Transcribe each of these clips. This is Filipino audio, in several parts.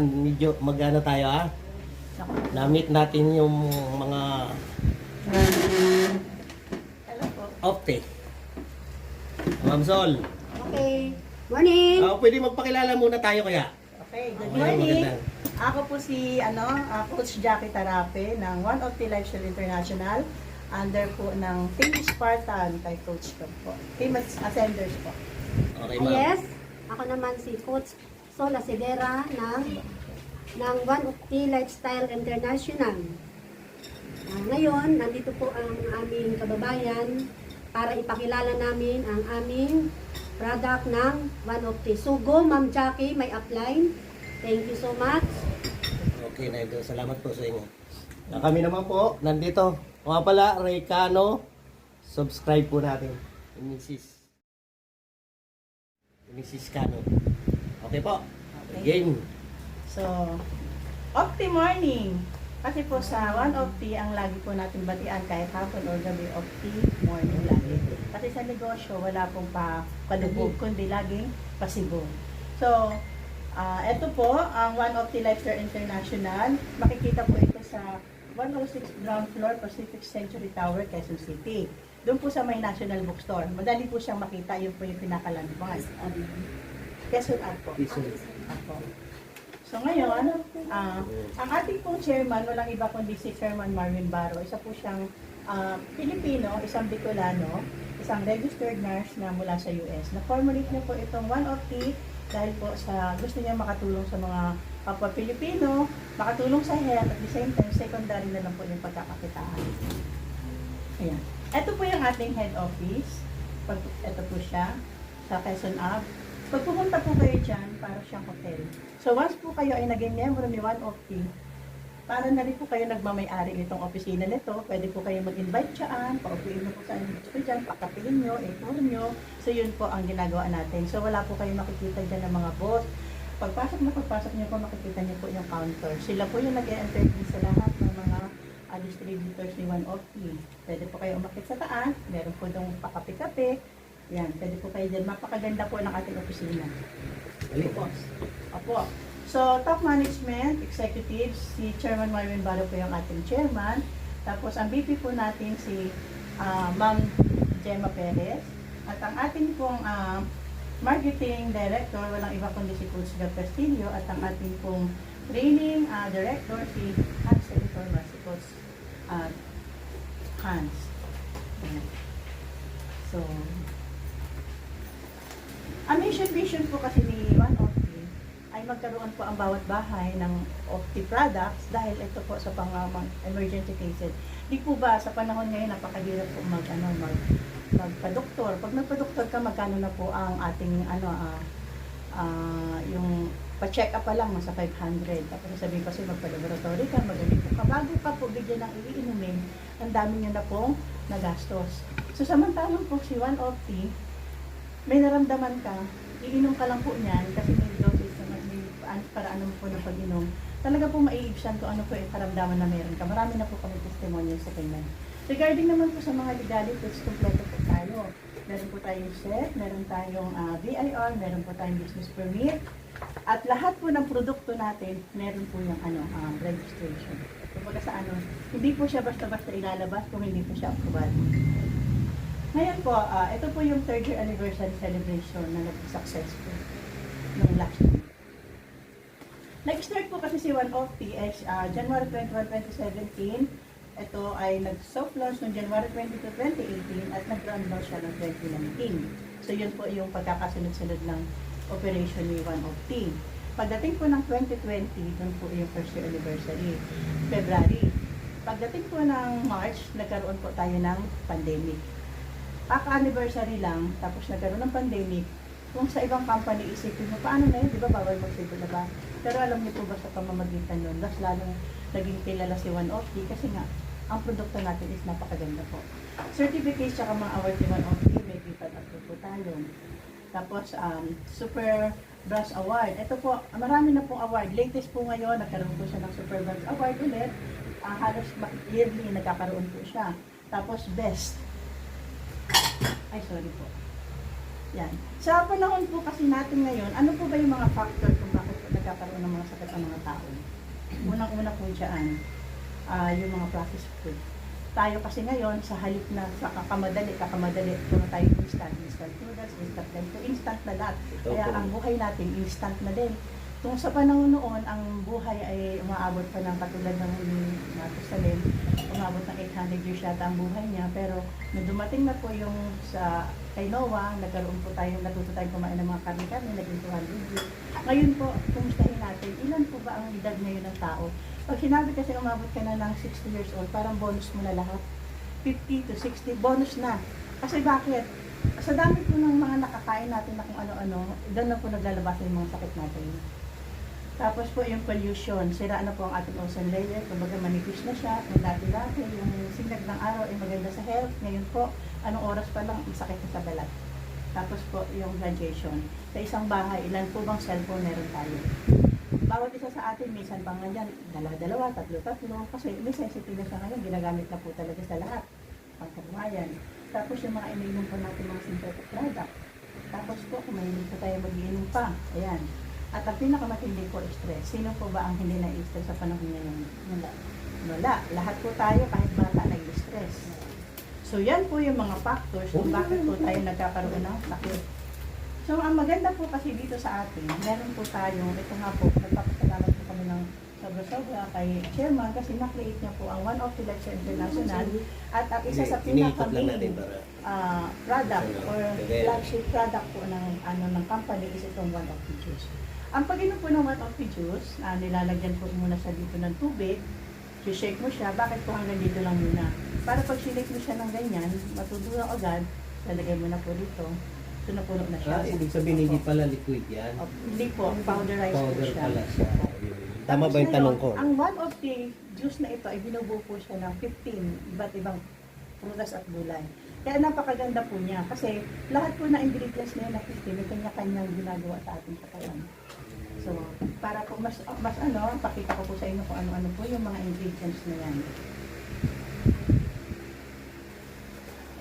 medyo magana tayo ha. Na-meet natin yung mga Hello po. opte. Ma'am Sol. Okay. Morning! Pwede magpakilala muna tayo kaya. Okay, good Okay, morning. magandang. Ako po si Coach Jackie Tarape ng One of the Lifestyle International under po ng Team Spartan kay Coach ko po. Team Ascenders po. Okay, ma'am. Yes, ako naman si Coach Sola Severa ng One of the Lifestyle International. Ngayon, nandito po ang aming kababayan para ipakilala namin ang aming product ng One of the. So go, Ma'am Jackie, may upline. Thank you so much. Okay na ito. Salamat po sa inyo. Kami naman po, nandito. Mga pala, Recano. Subscribe po natin. Mrs. Cano. Okay po. Okay. Game. So, Opti Morning. Kasi po sa One Opti, ang lagi po natin batian kahit hapon or gabi, Opti Morning lagi. Kasi sa negosyo, wala pong palubog, kundi laging pasibog. So, ito po, ang One Opti Lifestyle International. Makikita po ito sa 106 ground floor, Pacific Century Tower, Quezon City. Doon po sa may National Bookstore. Madali po siyang makita, yun po yung pinakalandbangan. Quezon Art po. Ako. So ngayon, ang ating pong chairman, walang iba kundi si Chairman Marvin Baro. Isa po siyang Pilipino, isang Bicolano, isang registered nurse na mula sa US. Na-formulate niya po itong One of the dahil po sa gusto niya makatulong sa mga kapwa Pilipino, makatulong sa health, at the same time, secondary na lang po yung pagkakakitaan. Ayan. Ito po yung ating head office. Ito po siya, sa Quezon Ave. Pag pumunta po kayo dyan, para siyang hotel. So once po kayo ay naging member ni One of the, para na rin po kayo nagmamayari nitong opisina nito, pwede po kayo mag-invite dyan, paupuin mo po sa inyo gusto dyan, pakapihin nyo, i-tour nyo. So yun po ang ginagawa natin. So wala po kayo makikita dyan ng mga boss. Pagpasok nyo po, makikita nyo po yung counter. Sila po yung nag-e-entertain sa lahat ng mga distributors ni One of the. Pwede po kayo umakit sa taas, meron po dong pakapi-kape. Yan, pwede po kayo dyan. Mapakaganda po ng ating opisina. Boss. Opo. So, top management, executives, si Chairman Marvin Baro po yung ating chairman. Tapos, ang VP po natin si Ma'am Gemma Perez. At ang ating pong marketing director, walang iba kundi si Coach Gab Castillo. At ang ating pong training director, si Hans Editor, si Coach Hans. Ayan. So, ang mission vision po kasi ni One of ay magkaroon po ang bawat bahay ng Opti products dahil ito po sa emergency cases. Di po ba sa panahon ngayon napakahirap po magpa-doktor. Pag nagpa-doktor ka, magkano na po ang ating yung pa-check up pa lang nasa 500. Tapos sabihin pa siya magpa-laboratory ka, magaling po ka. Bago ka po bigyan ng iinumin, ang dami niyo na pong nagastos. So samantalang po si One Opti, may naramdaman ka, iinom ka lang po niyan kasi may doses na paraan mo po ng pag-inom. Talaga po maiibsan kung ano po yung karamdaman na meron ka. Marami na po kami testimonial sa kanya. Regarding naman po sa mga legalities, kompleto po tayo. Meron po tayong SET, meron tayong BIR, meron po tayong business permit. At lahat po ng produkto natin, meron po yung registration. Kumbaga sa hindi po siya basta-basta ilalabas kung hindi po siya approval. Ngayon po, ito po yung 3rd year anniversary celebration na naging successful ng last year. Nag-start po kasi si One of the January 21, 2017. Ito ay nag-soft launch noong January 22, 2018 at nag-run launch siya noong 2019. So yun po yung pagkakasunod-sunod ng operation ni One of the. Pagdating po ng 2020, doon po yung 1st year anniversary, February. Pagdating po ng March, nagkaroon po tayo ng pandemic. Kaka-anniversary lang, tapos nagkaroon ng pandemic. Kung sa ibang company isipin mo, paano na yun? Di ba bawal mag-labas? Pero alam niyo po ba sa pamamagitan nun, mas lalong naging kilala si One of the kasi nga, ang produkto natin is napakaganda po. Certificates tsaka mga award ni One of the, may gift at po tayo. Tapos, Super Brass Award. Ito po, marami na pong award. Latest po ngayon, nagkaroon po siya ng Super Brass Award ulit. Halos yearly nagkakaroon po siya. Tapos, Best. Ay, sorry po. Yan. Sa panahon po kasi natin ngayon, ano po ba yung mga factor kung bakit po nagkakaroon ng mga sakit ng mga tao. Unang-una po dyan, yung mga processed food. Tayo kasi ngayon, sa halip na sa kakamadali, kung tayo instant noodles, instant ganito, instant na lahat. Kaya ang buhay natin, instant na din. Kung sa panahon noon, ang buhay ay umaabot pa ng katulad ng Matusalem, umabot ng 800 years yata ang buhay niya. Pero nung dumating na po yung sa kay Noah, natuto tayong kumain ng mga karne-karne, naging 200 years. Ngayon po, kumustahin natin, ilan po ba ang edad ngayon ng tao? Pag sinabi kasi umabot ka na ng 60 years old, parang bonus mo na lahat. 50 to 60, bonus na. Kasi bakit? Sa dami po ng mga nakakain natin na kung ano-ano, doon na po naglalabas yung mga sakit natin. Tapos po yung pollution, sira na po ang ating ozone layer, kumbaga manipis na siya, kung dati-dati, yung sinag ng araw ay maganda sa health, ngayon po, anong oras pa lang, masakit na sa balat. Tapos po yung radiation. Sa isang bahay, ilan po bang cellphone meron tayo? Bawat isa sa atin, minsan pang nandyan, dalawa, tatlo, kasi may sensitive na siya ngayon, ginagamit na po talaga sa lahat, pagkabuhayan. Tapos yung mga iniinom po natin mga synthetic product. Tapos po, kung may hindi po tayo mag-iinom pa, ayan. At ang pinakamatindi po, stress. Sino po ba ang hindi na-stress sa panahon ngayon? Wala. Lahat po tayo, kahit bata, nag-stress. So, yan po yung mga factors kung bakit po tayo nagkakaroon ng sakit. So, ang maganda po kasi dito sa atin, meron po tayong, ito nga po, nagpapasalamat po kami ng sobra-sobra kay Chairman kasi na-create niya po ang One of the Lives International at ang isa sa pinaka-main product or flagship product po ng company is itong One of the Juice. Ang pag-inom po ng One of the Juice, nilalagyan po muna sa dito ng tubig, shake mo siya, bakit po hanggang dito lang muna? Para pag shake mo siya ng ganyan, matutulong agad, lalagay mo na po dito, ito napuno na siya. Ibig sabihin hindi pala liquid yan. Hindi po, powderized po Powder siya. pala siya. Tama ba yung tanong ko? Ang one of the juice na ito ay binubuo po siya ng 15 iba't ibang prutas at gulay. Kaya napakaganda po niya kasi lahat po na ingredients na yun na 15 may kanya-kanyang ginagawa sa ating katawan. So, para po mas pakita ko po sa inyo kung ano-ano po yung mga ingredients na yan.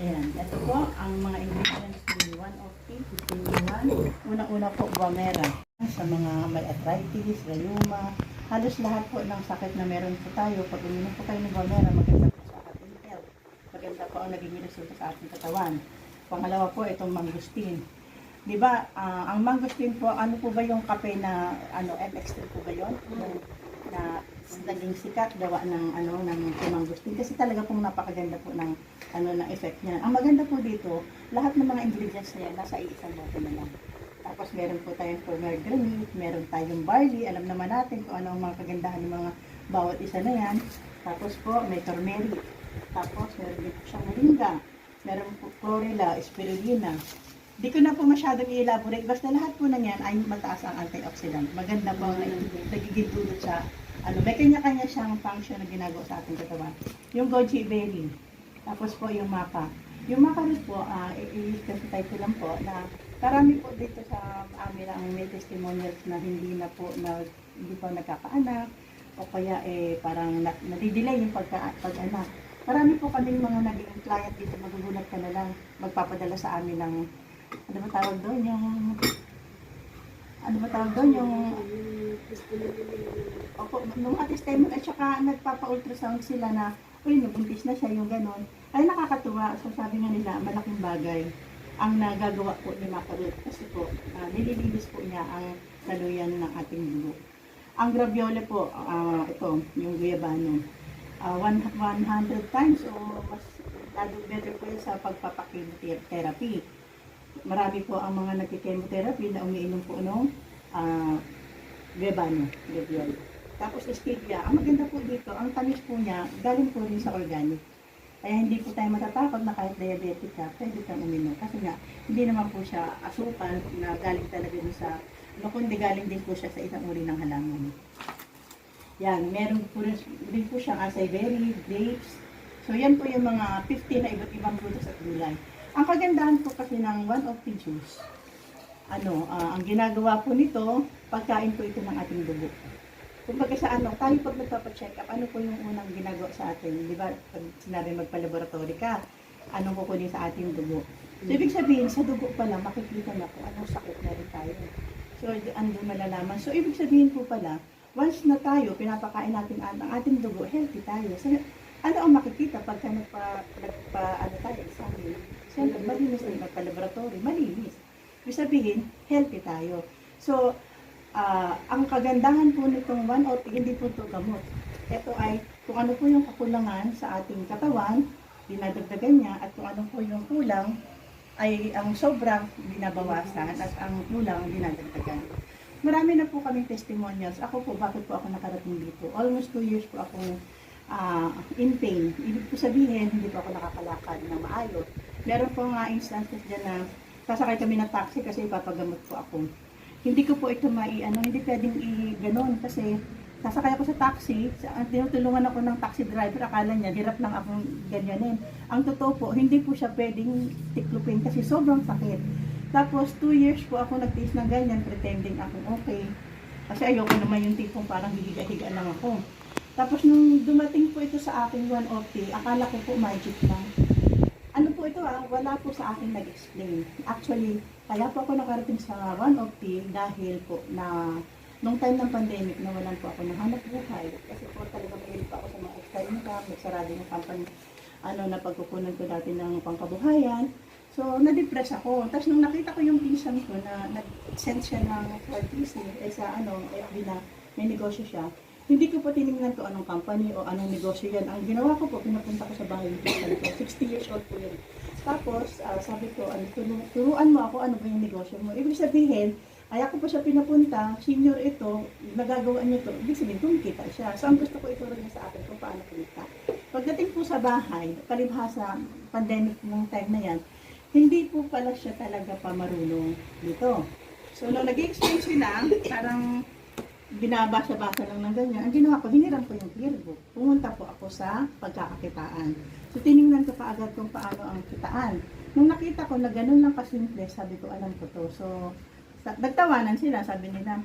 Ayan, ito po ang mga ingredients ni One of the 15-in-1. Unang-una po, Guamera. Sa mga may arthritis, rheuma, halos lahat po ng sakit na meron po tayo. Pag uminom po kayo ng Guamera, maganda po sa ating health. Maganda po ang naging resulta sa ating katawan. Pangalawa po, itong mangustin. Di ba, ang mangustin po, ano po ba yung kape na, MX3 po ba yun? Na naging sikat, gawa ng, ng mangustin. Kasi talaga pong napakaganda po ng, ng effect niya. Ang maganda po dito, lahat ng mga ingredients niya, nasa iisang bote na lang. Tapos meron po tayong pomegranate, meron tayong barley, alam naman natin kung ano ang mga kagandahan ng mga bawat isa na yan. Tapos po, may turmeric. Tapos meron din po siyang moringa. Meron po chlorella, spirulina. Di ko na po masyadong i-elaborate. Basta lahat po na yan ay mataas ang antioxidant. Maganda po ang nagiging dulot sa, may kanya-kanya siyang function na ginagawa sa ating katawan. Yung goji berry. Tapos po yung maca. Yung maca rin po, i-specify ko lang po na karami po dito sa amin ang may testimonials na hindi pa nagkakaanak o kaya parang nadidelay yung pag-anak. Marami po kaming mga naging client dito, magugulat ka na lang, magpapadala sa amin ng, yung mga testimony at saka nagpapa-ultrasound sila na, nabuntis na siya, yung ganon. Ay nakakatuwa, so sabi nga nila, malaking bagay ang nagagawa po ni Macarot kasi po, nililinis po niya ang saluyan ng ating dugo. Ang graviola po, ito, yung guyabano, 100 times o mas lalo better po yun sa pagpapakimotherapy. Marami po ang mga nagkikemotherapy na umiinom po ng guyabano, graviola. Tapos stevia, ang maganda po dito, ang tamis po niya, galing po rin sa organic. Kaya hindi po tayo matatakot na kahit diabetic ka, pwede kang uminom. Kasi nga, hindi naman po siya asukal na galing talaga dun sa, kundi galing din po siya sa isang uri ng halaman. Yan, meron po rin po siyang acai berry, grapes. So yan po yung mga 50 na iba't ibang prutas at gulay. Ang kagandahan po kasi ng One of the Juice, ang ginagawa po nito, pagkain po ito ng ating dugo. Kumbaga sa tayo pag nagpapacheck up, ano po yung unang ginagawa sa atin? Di ba, pag sinabi magpa-laboratory ka, anong kukunin sa ating dugo? So, ibig sabihin, sa dugo pa lang, makikita na kung anong sakit na rin tayo. So, So, andun malalaman. So, ibig sabihin po pala, once na tayo, pinapakain natin ang ating dugo, healthy tayo. So, ano ang makikita pagka ano tayo, examine? Siyempre, malinis tayo magpa-laboratory, malinis. Ibig sabihin, healthy tayo. So, ang kagandahan po nitong 1OT, hindi po ito gamot. Ito ay kung ano po yung kakulangan sa ating katawan, dinadagdagan niya, at kung ano po yung kulang, ay ang sobrang binabawasan at ang kulang dinadagdagan. Marami na po kaming testimonials. Ako po, bakit po ako nakarating dito? Almost 2 years po ako in pain. Ibig po sabihin, hindi po ako nakakalakad na maayos. Meron po nga instances dyan na sasakay kami ng taxi kasi ipapagamot po ako. Hindi ko po ito hindi pwedeng i-ganon kasi sasakay ako sa taxi, tinutulungan ako ng taxi driver, akala niya, hirap lang akong ganyanin. Ang totoo po, hindi po siya pwedeng tiklupin kasi sobrang sakit. Tapos 2 years po ako nagtiis ng ganyan, pretending akong okay. Kasi ayoko naman yung tipong parang hihiga-higa lang ako. Tapos nung dumating po ito sa aking 1OT, akala ko po magic lang. Ano po ito wala po sa akin nag-explain. Actually, kaya po ako nakarating sa 1OT dahil po na nung time ng pandemic nawalan po ako ng hanap buhay. Kasi po talaga mahilig pa ako sa mga extra income, nagsarado ng company, na pagkukunan ko dati ng pangkabuhayan. So, na-depress ako. Tapos nung nakita ko yung pinsan ko na nag-send siya ng RTC, sa FB na may negosyo siya, hindi ko po tinignan ko anong company o anong negosyo yan. Ang ginawa ko po, pinapunta ko sa bahay ng pinsan ko. 60 years old po yun. Tapos, sabi ko, turuan mo ako ano ba yung negosyo mo. Ibig sabihin, kaya ko po siya pinapunta, senior ito, nagagawa niya ito, ibig sabihin, kumikita siya. So, ang gusto ko ituro niya sa akin kung paano kumita. Pagdating po sa bahay, palibhasa, pandemic mong time na yan, hindi po pala siya talaga pamarunong dito. So, nung nag-explain sila, parang binabasa-basa lang ng ganyan. Ang ginawa ko, hiniram ko yung yearbook. Pumunta po ako sa pagkakakitaan. So, tiningnan ko kaagad kung paano ang kitaan. Nung nakita ko na ganun lang kasimple, sabi ko, alam ko to. So, nagtawanan sila, sabi nila,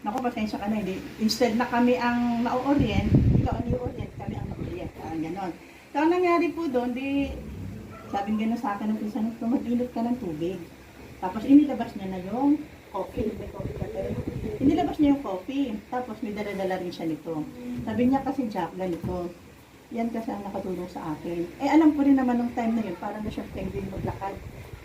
naku, pasensya ka na, hindi. Instead na kami ang na-orient, ikaw ang i-orient, kami ang na-orient. Parang ganon. So, ang nangyari po doon, sabing gano'n sa akin ng pinsan ko, mag-init ka ng tubig. Tapos inilabas niya na yung coffee. May coffee ka tayo. Inilabas niya yung coffee. Tapos may dala-dala rin siya nito. Sabi niya kasi, Jack, ganito. Yan kasi ang nakatulong sa akin. Alam ko rin naman nung time na yun, parang na siya penguin maglakad.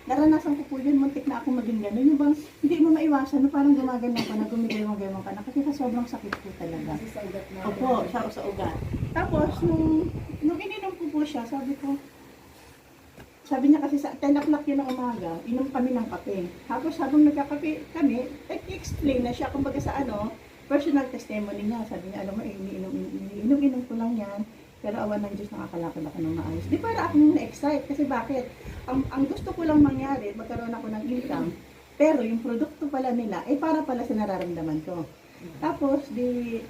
Naranasan ko po yun, muntik na ako maging gano'n. Yung bang, hindi mo maiwasan, parang gumaganyan ka na, gumigay-gumagay ka na. Kasi sa sobrang sakit po talaga. Opo, sa ugat. Tapos, nung ininom ko po siya, sabi niya kasi sa 10 o'clock yun ng umaga, inom kami ng kape. Tapos habang nagkakape kami, explain na siya kumbaga sa personal testimony niya. Sabi niya, alam mo, ininom ko lang yan. Pero awan ng Diyos, nakakalakad ako ng maayos. Di para akong na-excite. Kasi bakit? Ang gusto ko lang mangyari, magkaroon ako ng income. Pero yung produkto pala nila, para pala sa nararamdaman ko. Tapos,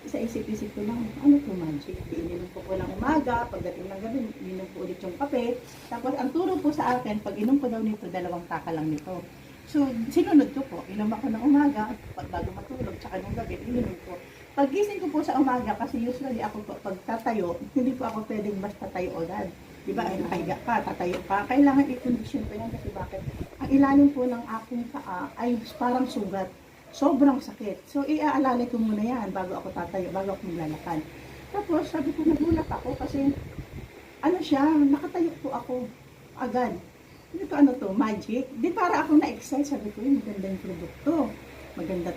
sa isip-isip ko lang, ano po magic? Ininom ko lang umaga, pagdating ng gabi, ininom ko ulit yung kape. Tapos, ang turo po sa akin, pag inom ko daw nito, 2 taka lang nito. So, sinunod ko po. Inom ako ng umaga, bago matulog, tsaka ng gabi, ininom ko. Paggising ko po sa umaga, kasi usually ako po, pag tatayo, hindi po ako pwedeng basta tayo agad. Diba, ay nakahiga ka, tatayo ka. Kailangan i-condition ko yan kasi bakit? Ang ilalim po ng aking paa ay parang sugat. Sobrang sakit. So, iaalala ko muna yan bago ako tatayo, bago ako maglalakad. Tapos, sabi ko, nagulat ako kasi, nakatayo po ako agad. Hindi ko magic. Di para ako na-excite. Sabi ko, maganda yung produkto. Maganda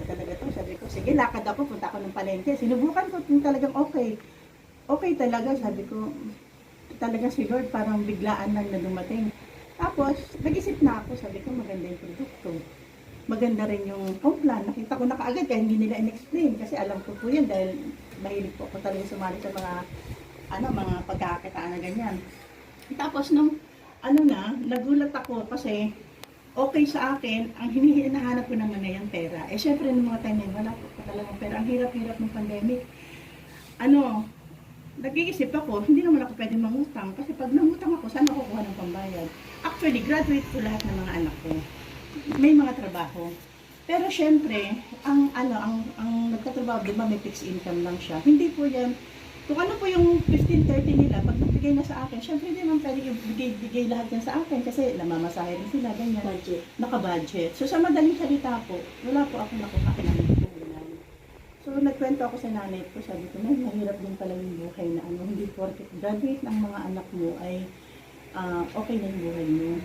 talaga to. Sabi ko, sige, lakad ako, punta ako ng palengke. Sinubukan ko kung talagang okay. Okay talaga, sabi ko, talaga si Lord, parang biglaan lang na dumating. Tapos, nag-isip na ako, sabi ko, maganda yung produkto. Maganda rin yung complan. Nakita ko na kaagad kaya hindi nila in-explain kasi alam ko po yan dahil mahilig po ako talaga sumali sa mga pagkakakitaan na ganyan. Tapos nagulat ako kasi okay sa akin, ang hinahanap ko naman na yung pera. Syempre nung mga time wala po talagang pera. Ang hirap-hirap ng pandemic. Nag-iisip ako, hindi naman ako pwedeng mangutang kasi pag nangutang ako, saan ako kuha ng pambayad? Actually, graduate ko lahat ng mga anak ko. May mga trabaho. Pero syempre, ang nagtatrabaho, di ba may fixed income lang siya. Hindi po yan Kung ano po yung 15-30 nila, pag nagbigay na sa akin, syempre hindi naman pwede ibigay lahat yan sa akin kasi namamasahe rin sila, ganyan. Budget. Naka-budget. So sa madaling salita po, wala po ako nakuha ng puhunan. So nagkwento ako sa nanay ko, sabi ko, Nay, mahirap din pala yung buhay na ano, hindi porket graduate ng mga anak mo ay okay na yung buhay mo.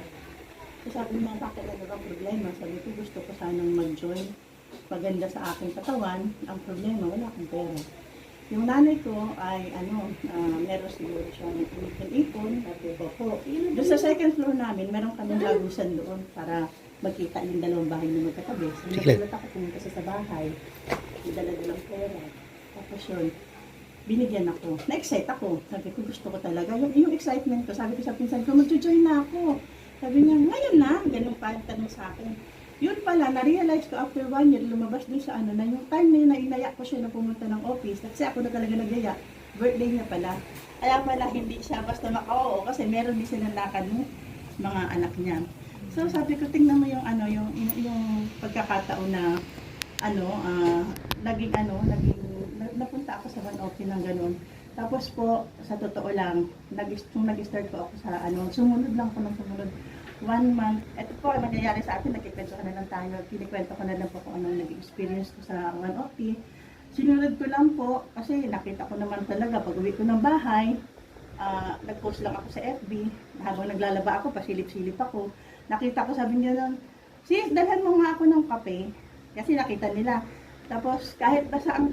So sabi niya, bakit ano bang problema? Sabi ko, gusto ko sanang mag-join. Maganda sa aking katawan, ang problema, wala akong pera. Yung nanay ko ay meron siguro siyang ipon, sabi ko po. Doon sa second floor namin, meron kaming lagusan doon para magkita yung dalawang bahay na magkatabi. So nagulat ako pumunta sa bahay, may dala-dalang pera. Tapos yun, binigyan ako. Na-excite ako. Sabi ko, gusto ko talaga. Yung excitement ko, sabi ko sa pinsan ko, mag-join na ako. Sabi niya, ngayon na, ganun pa ang tanong sa akin. Yun pala, na-realize ko after 1 year, lumabas dun sa na yung time na yun na inaya ko siya na pumunta ng office, kasi ako na talaga nagaya, birthday niya pala. Kaya pala hindi siya basta maka-oo, kasi meron din silang lakad mo, mga anak niya. So sabi ko, tingnan mo yung yung pagkakataon na napunta ako sa one office ng ganun. Tapos po, sa totoo lang, nag-start po ako sa sumunod lang po ng sumunod. 1 month, ito po ang nangyayari sa atin, nagkikwento ka na lang tayo, kinikwento ko na lang po kung anong nag-experience ko sa one office. Sinunod ko lang po, kasi nakita ko naman talaga, pag uwi ko ng bahay, nag-post lang ako sa FB, habang naglalaba ako, pasilip-silip ako, nakita ko, sabi niya nun, sis, dalhan mo nga ako ng kape, kasi nakita nila. Tapos kahit basta ang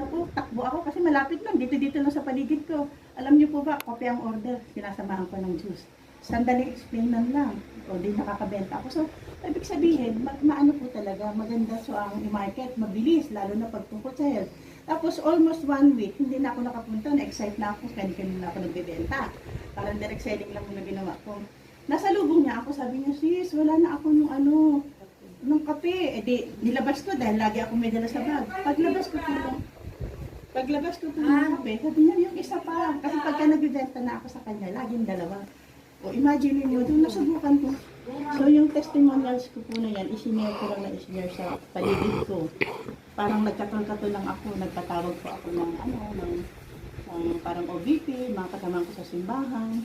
ko, takbo ako kasi malapit lang, dito lang sa paligid ko. Alam niyo po ba, kape ang order, sinasamahan ko ng juice. Sandaling explainan lang, o di nakakabenta ako. So, ibig sabihin, maano po talaga, maganda so ang i-market, mabilis, lalo na pagtungkol sa health. Tapos almost 1 week, hindi na ako nakapunta, na-excite na ako, kanina na ako nagbebenta. Parang direct selling lang muna ginawa ko. Nasa lubong niya ako, sabi niya, sis, wala na ako nung kape. Nilabas ko dahil lagi ako may dala sa bag. Paglabas ko po ng kape, sabi niya, yung isa pa. Kasi pagka nagbibenta na ako sa kanya, laging dalawa. O imagine mo, doon nasubukan ko. So yung testimonials ko po na yan, isinare ko lang na isinare sa paligid ko. Parang nagkatol-katol lang ako, nagpatawag po ako ng parang OVP, mga katamang ko sa simbahan.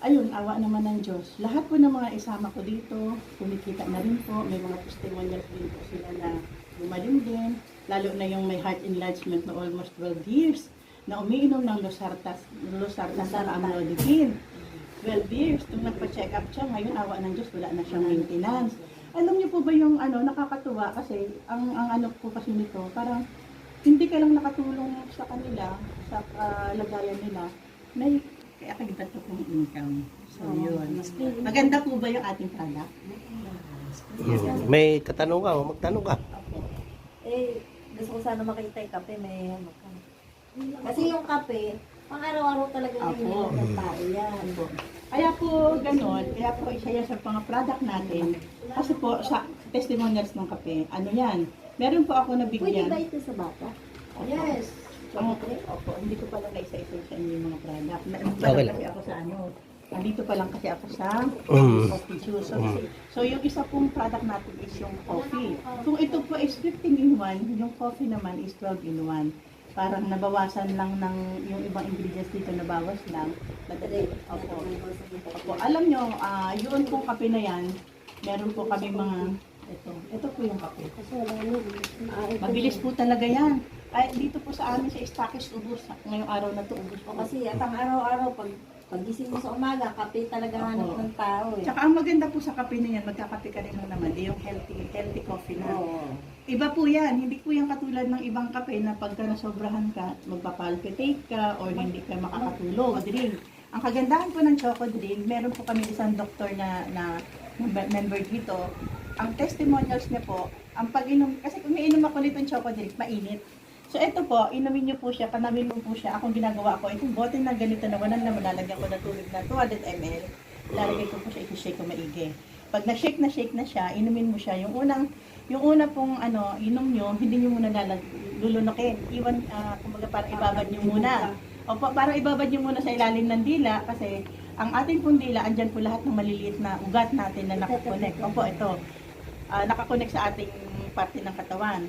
Ayun, awa naman ng Diyos. Lahat po ng mga isama ko dito, kumikita na rin po. May mga testimonials din po sila na gumaling din. Lalo na yung may heart enlargement na almost 12 years na umiinom ng Losartan Amlodipine. 12 years, nung nagpa-check up siya, ngayon awa ng Diyos, wala na siyang maintenance. Alam niyo po ba yung nakakatuwa kasi ang po kasi nito, parang hindi ka lang nakatulong sa kanila, sa lagayan nila, may kaya kagdato kong income. So yun. Maganda po ba yung ating product? May katanong ka, magtanong ka. Gusto ko sana makita yung kape, kasi yung kape, pang araw-araw talaga yung ng tao yan. Kaya po gano'n, kaya po isa yan sa mga product natin. Kasi po sa testimonials ng kape, yan, meron po ako Pwede nabigyan. ba ito sa bata? Yes. Opo, hindi ko pala na-isa-isa sa inyo yung mga product. Okay lang. Kasi ako sa Nandito pa lang kasi ako sa coffee juice. So yung isa pong product natin is yung coffee. Kung ito po is 15 in 1, yung coffee naman is 12 in 1. Parang nabawasan lang ng yung ibang ingredients dito, nabawas lang. Opo. Alam nyo, yun pong kape na yan, meron po kami mga, ito po yung kape. Mabilis po talaga yan. Ay, dito po sa amin sa Stockist, ubos. Ngayong araw na to, ubos po. Kasi pang araw-araw, pag-gising mo sa umaga, kape talaga hanap ng tao eh. Tsaka ang maganda po sa kape na yan, magkakape ka rin naman, yung healthy coffee na. Oo. Iba po yan, hindi po yan katulad ng ibang kape na pagka nasobrahan ka, magpapalpitate ka or hindi ka makakatulog. Drink. Ang kagandahan po ng Choco Drink, meron po kami isang doktor na member dito. Ang testimonials niya po, ang pag-inom, kasi kung iinom ako nitong Choco Drink, mainit. So ito po, inumin niyo po siya, kanamin mo po siya. Akong ginagawa ko, itong bote na ganito na wanan na malalagyan ko na tubig na 200 ml. Lalagay ko po siya, i-shake ko maigi. Pag na-shake na siya, inumin mo siya. Yung una pong inom nyo, hindi nyo muna lulunukin. Iwan, kumbaga parang ibabad nyo muna. Opo, parang ibabad nyo muna sa ilalim ng dila kasi ang ating pong dila, andyan po lahat ng maliliit na ugat natin na nakakonect. Opo, ito. Nakakonect sa ating parte ng katawan.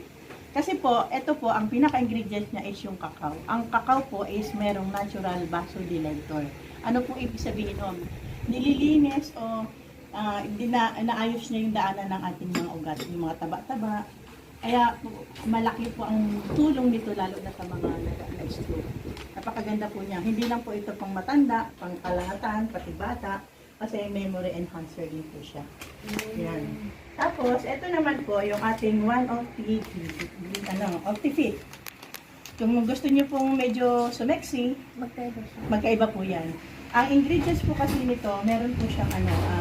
Kasi po, ito po, ang pinaka-ingredient niya is yung cacao. Ang cacao po is merong natural vasodilator. Ano po ibig sabihin nun? Nililinis o naayos niya yung daanan ng ating mga ugat, yung mga taba-taba. Kaya po, malaki po ang tulong nito lalo na sa mga nag-stroke. Napakaganda po niya. Hindi lang po ito pang matanda, pang kalahatan, pati bata, kasi memory enhancer din po siya. Yan. Tapos, ito naman po yung ating one of the fit. Kung gusto niyo pong medyo sumeksi, Magkaiba siya. magkaiba po yan. Ang ingredients po kasi nito, meron po siyang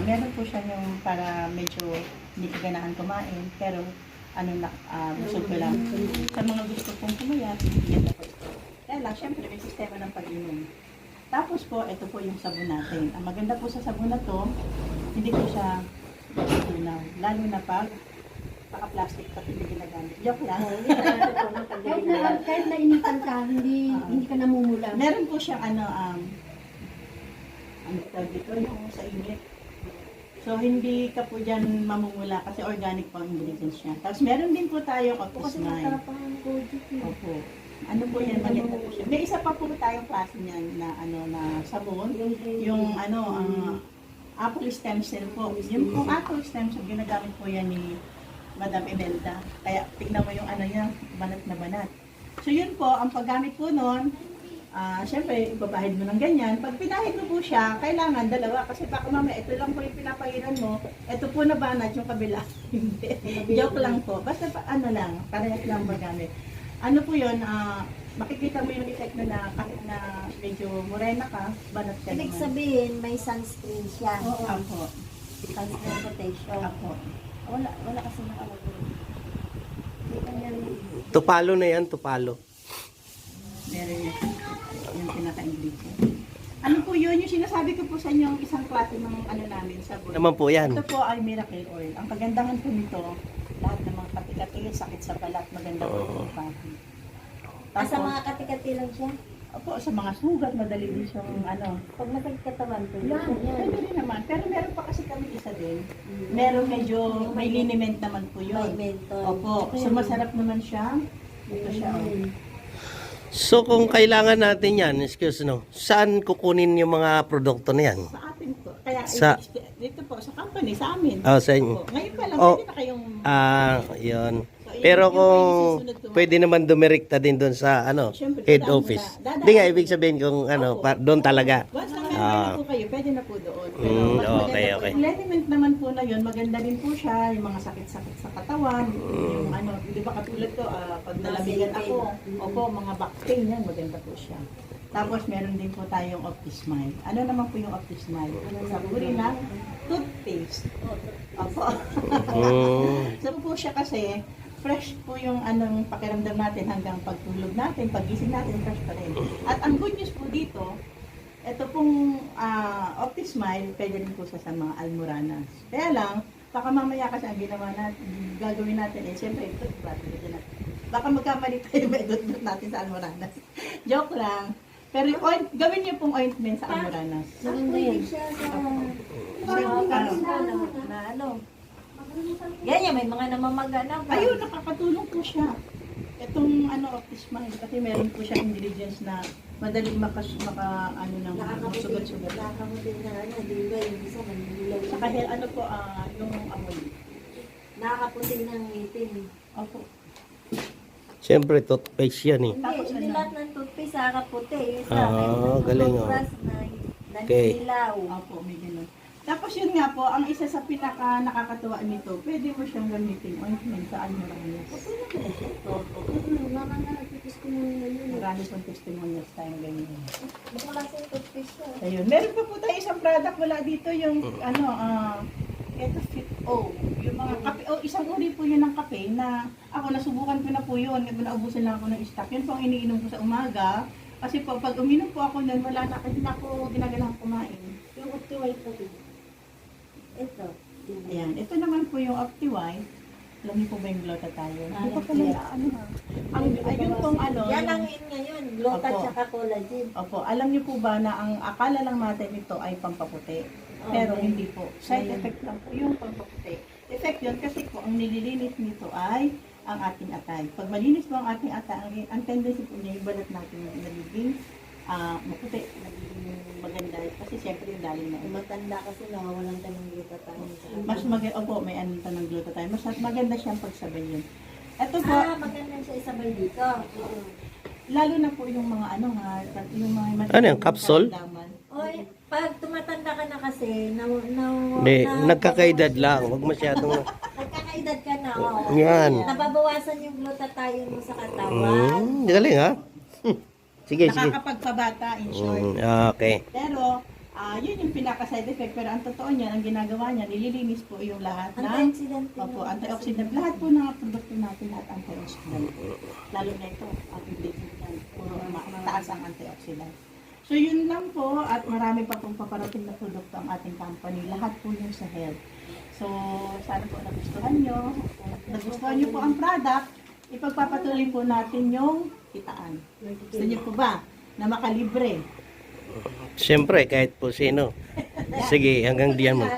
meron po siyang yung para medyo hindi kaganahan kumain, pero busog ko lang. Sa mga gusto pong kumayat, yan na po ito. Kaya lang, syempre may sistema ng pag-inom. Tapos po, ito po yung sabon natin. Ang maganda po sa sabon na to, hindi po siya tunaw. Lalo na pag paka-plastic pag hindi ginagamit. Joke lang. Kahit na initan ka, hindi ka namumula. Meron po siyang tawag dito, yung sa init. So, hindi ka po dyan mamumula kasi organic po ang ingredients niya. Tapos, meron din po tayong Kasi Optis Mind. masarap ang kojic. Opo. Ano po yan, maganda po siya. May isa pa po tayong klase niyan na na sabon. Yung apple stem cell po. Yung po apple stem cell, ginagamit po yan ni Madam Imelda. Kaya tignan mo yung niya, banat na banat. So yun po, ang paggamit po nun, syempre, ibabahid mo ng ganyan. Pag pinahid mo po siya, kailangan dalawa. Kasi baka mamaya, ito lang po yung pinapahiran mo. Ito po na banat yung kabila. Hindi. Joke lang po. Basta lang, parehas lang magamit. Ano po yun, makikita mo yung effect na kahit na medyo morena ka, banat ka Ibig naman. sabihin, may sunscreen siya. Apo. Sunscreen protection. Apo. Wala kasi nakalagay. Hindi ka niya Tupalo na yan, tupalo. Meron yung pinaka-ingredient. Ano po yun? Yung sinasabi ko po sa inyo, isang klase ng namin, sabon. Naman po yan. Ito po ay miracle oil. Ang kagandahan po nito, lahat ng mga kati-kati, sakit sa balat, maganda po ito pati. Sa mga katikati lang siya. Opo, sa mga sugat, madali din siyang Pag nagkatawan ko, Yan, pwede rin naman. Pero meron pa kasi kami isa din. Meron medyo, may liniment naman po may yun. menthol. Opo, so masarap naman siya. Ito siya. So kung kailangan natin yan, excuse no, saan kukunin yung mga produkto na yan? Sa atin po. Kaya dito po, sa company, sa amin. Sa inyo. Opo. Ngayon pa lang, Oh. pwede na kayong... Yun. So, Pero yun po kung yung susunod ko. pwede naman dumirekta din doon sa Siyempre, head dadaan office. mo na. Dadaan Hindi nga, mo ibig na. sabihin kung Opo. doon talaga. Once na meron na po kayo, pwede na po doon. Pero mas maganda okay, po. okay. Yung liniment naman po na yun, maganda din po siya, yung mga sakit-sakit sa katawan, yung di ba katulad ko, pag nalamigan ako, opo, mga back pain yan, maganda po siya. Tapos meron din po tayong Optis Mind. Ano naman po yung Optis Mind? Sa uri ng toothpaste. Opo. So po siya kasi, fresh po yung pakiramdam natin hanggang pagtulog natin, pagising natin, fresh pa rin. At ang good news po dito, ito pong Optis Smile, pwede rin po sa mga almoranas. Kaya lang, baka mamaya kasi ang gagawin natin, siyempre, ito, baka magkamali tayo, may dot natin sa almoranas. Joke lang. Pero gawin niyo pong ointment sa almoranas. Pwede siya sa Ganyan, may mga namamaga na ba? Ayun, nakakatulong po siya. Itong Optis Smile, kasi meron po siya ingredients na madaling sugat-sugat. Nakakamutin na di ba yung isa manililaw. Saka yung amoy. Nakakaputin ng ngipin. Opo. Siyempre, toothpaste yan eh. Hindi lahat ng toothpaste nakakaputi. Yung isa, galing toothbrush na Okay. nanililaw. Opo, may ganun. Tapos yun nga po, ang isa sa pinaka nakakatuwa nito, pwede mo siyang gamitin ointment sa almoranas. Marami pong testimonials tayong ganyan. Mas malasing toothpaste siya. Ayun. Meron pa po tayo isang product wala dito, yung ito Fit O. Yung mga kape, isang uri po yun ng kape na ako nasubukan ko na po yun. Naubusan lang ako ng stock. Yun po ang iniinom ko sa umaga. Kasi po, pag uminom po ako nun, wala na, hindi na ako ginagalang kumain. Yung Opti-White pa din. Ito. Ayan. Ito naman po yung Opti-White. Alam niyo po ba yung glutathione? Hindi ko pa nila, ayun pong Yan ang in ngayon. Glutat Opo. tsaka collagen. Opo, alam niyo po ba na ang akala lang natin ito ay pampaputi? Pero Okay. hindi po. Side effect lang po yung pampaputi. Effect yun kasi po ang nililinis nito ay ang ating atay. Pag malinis po ang ating atay, ang tendency po niya yung balat natin nagiging maputi, nagiging maganda. Kasi siyempre yung daling na. Kung matanda kasi nawawalan ka ng glutathione. Mas maganda, opo, may ano pa ng glutathione. Mas maganda siyang pagsabay yun. Ito po, Maganda siya isabay dito. lalo na po yung mga ano nga, yung mga Ano yan, capsule? karamdaman. Oy, pag tumatanda ka na kasi, Hindi, nagkakaedad lang. Huwag masyadong... Nagkakaedad ka na, oo. Yan. Nababawasan yung glutathione mo sa katawan. Galing ha? Sige, sige. Nakakapagpabata, in short. Okay. Pero, yun yung pinaka-side effect. Pero ang totoo niyan, ang ginagawa niya, nililinis po yung lahat ng Antioxidant. opo, antioxidant. Lahat po ng produkto natin at antioxidant. Lalo na ito, ang ingredient, puro mataas ang antioxidant. So yun lang po, at marami pa pong paparating na produkto ang ating company. Lahat po yun sa health. So, sana po nagustuhan nyo. Kung nagustuhan nyo po ang product, ipagpapatuloy po natin yung kitaan. Gusto nyo po ba na makalibre? Siyempre, kahit po sino. Sige, hanggang diyan mo.